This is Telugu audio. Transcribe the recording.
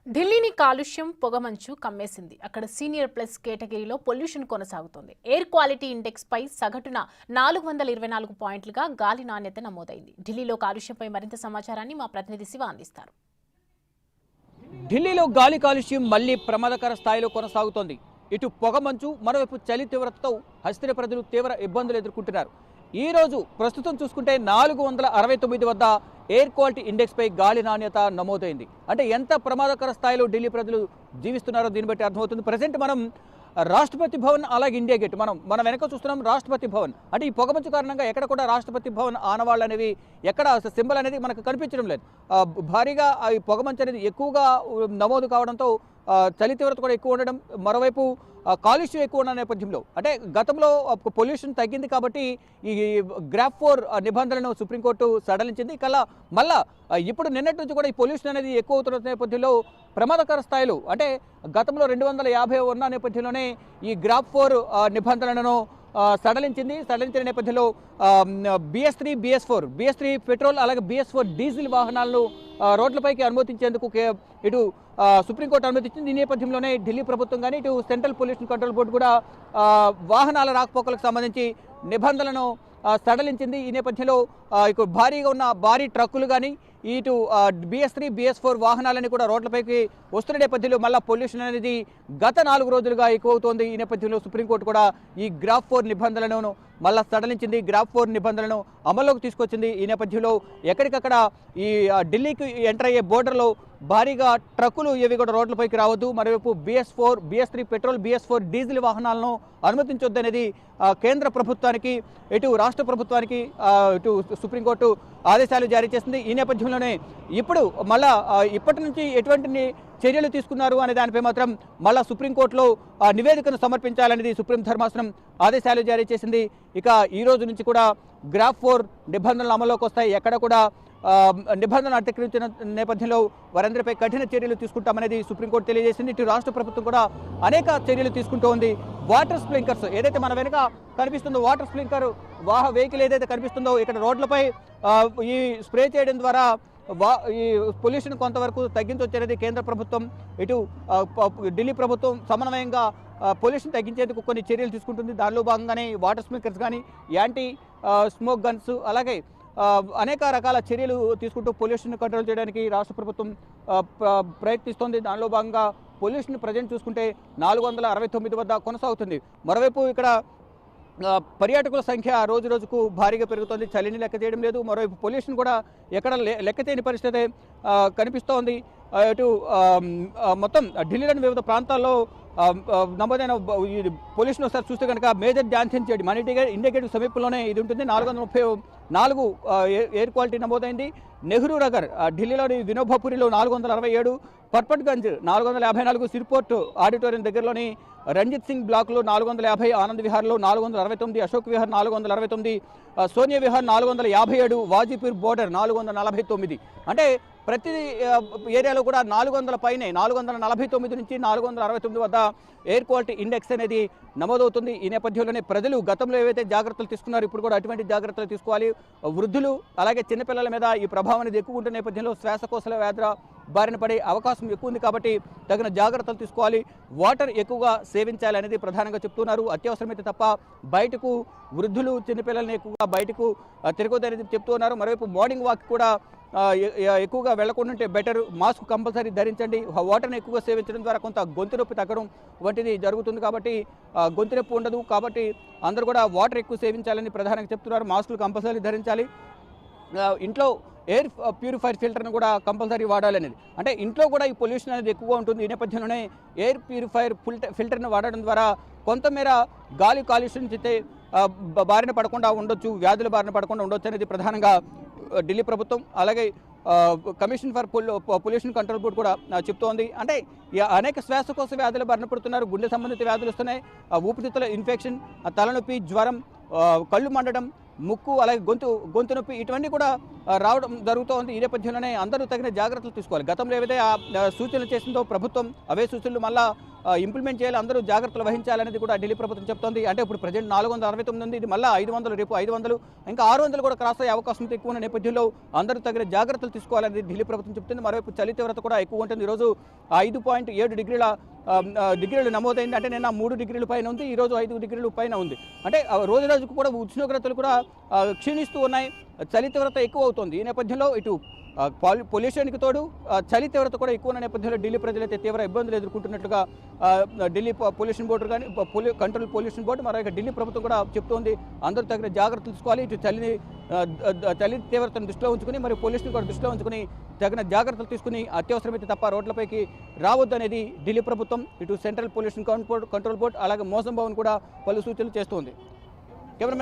ఢిల్లీని కాలుష్యం పొగమంచు కమ్మేసింది. అక్కడ సీనియర్ ప్లస్ కేటగిరీలో పొల్యూషన్ కొనసాగుతోంది. ఎయిర్ క్వాలిటీ ఇండెక్స్ పై సగటున 424 పాయింట్లుగా గాలి నాణ్యత నమోదైంది. ఢిల్లీలో కాలుష్యంపై మరింత సమాచారాన్ని మా ప్రతినిధి శివ అందిస్తారు. ఢిల్లీలో గాలి కాలుష్యం మళ్లీ ప్రమాదకర స్థాయిలో కొనసాగుతోంది. ఇటు పొగమంచు, మరోవైపు చలి తీవ్రతతో హస్తిన ప్రజలు తీవ్ర ఇబ్బందులు ఎదుర్కొంటున్నారు. ఈ రోజు ప్రస్తుతం చూసుకుంటే 469 వద్ద ఎయిర్ క్వాలిటీ ఇండెక్స్ పై గాలి నాణ్యత నమోదైంది. అంటే ఎంత ప్రమాదకర స్థాయిలో ఢిల్లీ ప్రజలు జీవిస్తున్నారో దీన్ని బట్టి అర్థమవుతుంది. ప్రజెంట్ మనం రాష్ట్రపతి భవన్ అలాగే ఇండియా గేట్ మన వెనక చూస్తున్నాం. రాష్ట్రపతి భవన్ అంటే ఈ పొగమంచు కారణంగా ఎక్కడ కూడా రాష్ట్రపతి భవన్ ఆనవాళ్ళు అనేవి ఎక్కడ సింబల్ అనేది మనకు కనిపించడం లేదు. భారీగా ఈ పొగమంచు అనేది ఎక్కువగా నమోదు కావడంతో చలి తీవ్రత కూడా ఎక్కువ ఉండడం, మరోవైపు కాలుష్యం ఎక్కువ ఉన్న నేపథ్యంలో అంటే గతంలో పొల్యూషన్ తగ్గింది కాబట్టి ఈ గ్రాఫ్ 4 నిబంధనలను సుప్రీంకోర్టు సడలించింది. కల్లా మళ్ళా ఇప్పుడు నిన్నటి నుంచి కూడా ఈ పొల్యూషన్ అనేది ఎక్కువ అవుతున్న నేపథ్యంలో ప్రమాదకర స్థాయిలో అంటే గతంలో 250 ఉన్న నేపథ్యంలోనే ఈ గ్రాఫ్ 4 నిబంధనలను సడలించిన నేపథ్యంలో BS3, BS4 పెట్రోల్ అలాగే BS4 డీజిల్ వాహనాలను రోడ్లపైకి అనుమతించేందుకు ఇటు సుప్రీంకోర్టు అనుమతించింది. ఈ నేపథ్యంలోనే ఢిల్లీ ప్రభుత్వం కానీ ఇటు సెంట్రల్ పొల్యూషన్ కంట్రోల్ బోర్డు కూడా వాహనాల రాకపోకలకు సంబంధించి నిబంధనలను సడలించింది. ఈ నేపథ్యంలో ఇక భారీగా ఉన్న భారీ ట్రక్కులు కానీ ఇటు BS3, BS4 వాహనాలని కూడా రోడ్లపైకి వస్తున్న నేపథ్యంలో మళ్ళీ పొల్యూషన్ అనేది గత 4 రోజులుగా ఎక్కువ అవుతోంది. ఈ నేపథ్యంలో సుప్రీంకోర్టు కూడా ఈ గ్రాఫ్ 4 నిబంధనలను మళ్ళా సడలించింది. గ్రాఫ్ 4 నిబంధనలను అమల్లోకి తీసుకొచ్చింది. ఈ నేపథ్యంలో ఎక్కడికక్కడ ఈ ఢిల్లీకి ఎంటర్ అయ్యే బోర్డర్లో భారీగా ట్రక్కులు ఇవి కూడా రోడ్లపైకి రావద్దు, మరోవైపు BS3 పెట్రోల్, BS4 డీజిల్ వాహనాలను అనుమతించొద్దు అనేది కేంద్ర ప్రభుత్వానికి ఇటు రాష్ట్ర ప్రభుత్వానికి ఇటు సుప్రీంకోర్టు ఆదేశాలు జారీ చేసింది. ఈ నేపథ్యంలోనే ఇప్పుడు మళ్ళా ఇప్పటి నుంచి ఎటువంటి చర్యలు తీసుకున్నారు అనే దానిపై మాత్రం మళ్ళా సుప్రీంకోర్టులో నివేదికను సమర్పించాలనేది సుప్రీం ధర్మాసనం ఆదేశాలు జారీ చేసింది. ఇక ఈ రోజు నుంచి కూడా గ్రాఫ్ 4 నిబంధనలు అమల్లోకి వస్తాయి. ఎక్కడ కూడా నిబంధనలు అతిక్రమించిన నేపథ్యంలో వారందరిపై కఠిన చర్యలు తీసుకుంటామనేది సుప్రీంకోర్టు తెలియజేసింది. ఇటు రాష్ట్ర ప్రభుత్వం కూడా అనేక చర్యలు తీసుకుంటూ ఉంది. వాటర్ స్ప్రింకర్స్ ఏదైతే మన వెనుక కనిపిస్తుందో వాటర్ స్ప్రింకర్ వెహికల్ ఏదైతే కనిపిస్తుందో ఇక్కడ రోడ్లపై ఈ స్ప్రే చేయడం ద్వారా ఈ పొల్యూషన్ కొంతవరకు తగ్గించొచ్చనేది కేంద్ర ప్రభుత్వం ఇటు ఢిల్లీ ప్రభుత్వం సమన్వయంగా పొల్యూషన్ తగ్గించేందుకు కొన్ని చర్యలు తీసుకుంటుంది. దానిలో భాగంగానే వాటర్ స్ప్రింకర్స్ కానీ యాంటీ స్మోక్ గన్స్ అలాగే అనేక రకాల చర్యలు తీసుకుంటూ పొల్యూషన్ కంట్రోల్ చేయడానికి రాష్ట్ర ప్రభుత్వం ప్రయత్నిస్తోంది. దానిలో భాగంగా పొల్యూషన్ ప్రజెంట్ చూసుకుంటే 469 వద్ద కొనసాగుతుంది. మరోవైపు ఇక్కడ పర్యాటకుల సంఖ్య రోజు రోజుకు భారీగా పెరుగుతోంది. చలిని లెక్క చేయడం లేదు. మరోవైపు పొల్యూషన్ కూడా ఎక్కడ లెక్క చేయని పరిస్థితి కనిపిస్తోంది. ఇటు మొత్తం ఢిల్లీలోని వివిధ ప్రాంతాల్లో నమోదైన పొల్యూషన్ ఒకసారి చూస్తే కనుక మేజర్ ధ్యాన్చంద్ స్టేడియం మన ఇండియా గేట్ సమీపంలోనే ఇది ఉంటుంది. 434 ఎయిర్ క్వాలిటీ నమోదైంది. నెహ్రూ నగర్ ఢిల్లీలోని వినోబాపురిలో 467, పర్పట్గంజ్ 454, సిర్పోర్ట్ ఆడిటోరియం దగ్గరలోని రంజిత్ సింగ్ బ్లాక్లో 450, ఆనంద్ విహార్లో 469, అశోక్ విహార్ 469, సోనియా విహార్ 457, వాజీపూర్ బోర్డర్ 449. అంటే ప్రతి ఏరియాలో కూడా 400 పైనే 449 నుంచి 469 వద్ద ఎయిర్ క్వాలిటీ ఇండెక్స్ అనేది నమోదవుతుంది. ఈ నేపథ్యంలోనే ప్రజలు గతంలో ఏవైతే జాగ్రత్తలు తీసుకున్నారో ఇప్పుడు కూడా అటువంటి జాగ్రత్తలు తీసుకోవాలి. వృద్ధులు అలాగే చిన్నపిల్లల మీద ఈ ప్రభావం అనేది ఎక్కువ ఉంటున్న నేపథ్యంలో శ్వాసకోశల వ్యాధుల బారిన పడే అవకాశం ఎక్కువ ఉంది కాబట్టి తగిన జాగ్రత్తలు తీసుకోవాలి. వాటర్ ఎక్కువగా సేవించాలి అనేది ప్రధానంగా చెప్తున్నారు. అత్యవసరమైతే తప్ప బయటకు వృద్ధులు చిన్నపిల్లల్ని ఎక్కువగా బయటకు తిరగొద్దనేది చెప్తున్నారు. మరోవైపు మార్నింగ్ వాక్ కూడా ఎక్కువగా వెళ్లకుండా బెటర్. మాస్క్ కంపల్సరీ ధరించండి. వాటర్ని ఎక్కువగా సేవించడం ద్వారా కొంత గొంతు నొప్పి తగ్గడం వంటిది జరుగుతుంది కాబట్టి గొంతు నొప్పి ఉండదు. కాబట్టి అందరూ కూడా వాటర్ ఎక్కువ సేవించాలని ప్రధానంగా చెప్తున్నారు. మాస్కులు కంపల్సరీ ధరించాలి. ఇంట్లో ఎయిర్ ప్యూరిఫైర్ ఫిల్టర్ను కూడా కంపల్సరీ వాడాలనేది అంటే ఇంట్లో కూడా ఈ పొల్యూషన్ అనేది ఎక్కువగా ఉంటుంది. ఈ నేపథ్యంలోనే ఎయిర్ ప్యూరిఫైర్ ఫిల్టర్ను వాడడం ద్వారా కొంతమేర గాలి కాలుష్యం చేస్తే బారిన పడకుండా ఉండొచ్చు, వ్యాధుల బారిన పడకుండా ఉండొచ్చు అనేది ప్రధానంగా ఢిల్లీ ప్రభుత్వం అలాగే commission for pollution control board కూడా చెప్తోంది. అంటే అనేక శ్వాసకోశ వ్యాధులు బారిన పడుతున్నారు. గుండె సంబంధిత వ్యాధులు వస్తున్నాయి. ఊపిరితిత్తుల ఇన్ఫెక్షన్, తలనొప్పి, జ్వరం, కళ్ళు మండడం, ముక్కు అలాగే గొంతు నొప్పి ఇటువంటి కూడా రావడం జరుగుతోంది. ఈ నేపథ్యంలోనే అందరూ తగిన జాగ్రత్తలు తీసుకోవాలి. గతంలో ఏవైతే సూచనలు చేసిందో ప్రభుత్వం అవే సూచనలు మళ్ళా ఇంప్లిమెంట్ చేయాలి, అందరూ జాగ్రత్తలు వహించాలనేది కూడా ఢిల్లీ ప్రభుత్వం చెప్తోంది. అంటే ఇప్పుడు ప్రజెంట్ 469 ఉంది, ఇది మళ్ళీ 500, రేపు 500, ఇంకా 600 కూడా క్రాస్ అయ్యే అవకాశం ఎక్కువ ఉన్న నేపథ్యంలో అందరూ తగిన జాగ్రత్తలు తీసుకోవాలనేది ఢిల్లీ ప్రభుత్వం చెప్తుంది. మరోవైపు చలి తీవ్రత కూడా ఎక్కువ ఉంటుంది. ఈరోజు 5.7 డిగ్రీలు నమోదైంది. అంటే నిన్న 3 డిగ్రీల పైన ఉంది, ఈరోజు 5 డిగ్రీల పైన ఉంది. అంటే రోజు రోజుకు కూడా ఉష్ణోగ్రతలు కూడా క్షీణిస్తూ ఉన్నాయి, చలి తీవ్రత ఎక్కువ అవుతుంది. ఈ నేపథ్యంలో ఇటు పొల్యూషన్కి తోడు చలి తీవ్రత కూడా ఎక్కువ ఉన్న నేపథ్యంలో ఢిల్లీ ప్రజలైతే తీవ్ర ఇబ్బందులు ఎదుర్కొంటున్నట్లుగా ఢిల్లీ పొల్యూషన్ బోర్డు కానీ కంట్రోల్ పొల్యూషన్ బోర్డు మరొక ఢిల్లీ ప్రభుత్వం కూడా చెప్తోంది. అందరూ తగిన జాగ్రత్తలు తీసుకోవాలి. ఇటు చలి తీవ్రతను దృష్టిలో ఉంచుకుని మరి పొల్యూషన్ కూడా దృష్టిలో ఉంచుకుని తగిన జాగ్రత్తలు తీసుకుని అత్యవసరమైతే తప్ప రోడ్లపైకి రావద్దు అనేది ఢిల్లీ ప్రభుత్వం, ఇటు సెంట్రల్ పొల్యూషన్ కంట్రోల్ బోర్డు అలాగే మోసం భవన్ కూడా పలు సూచనలు చేస్తోంది. కెమెరామెన్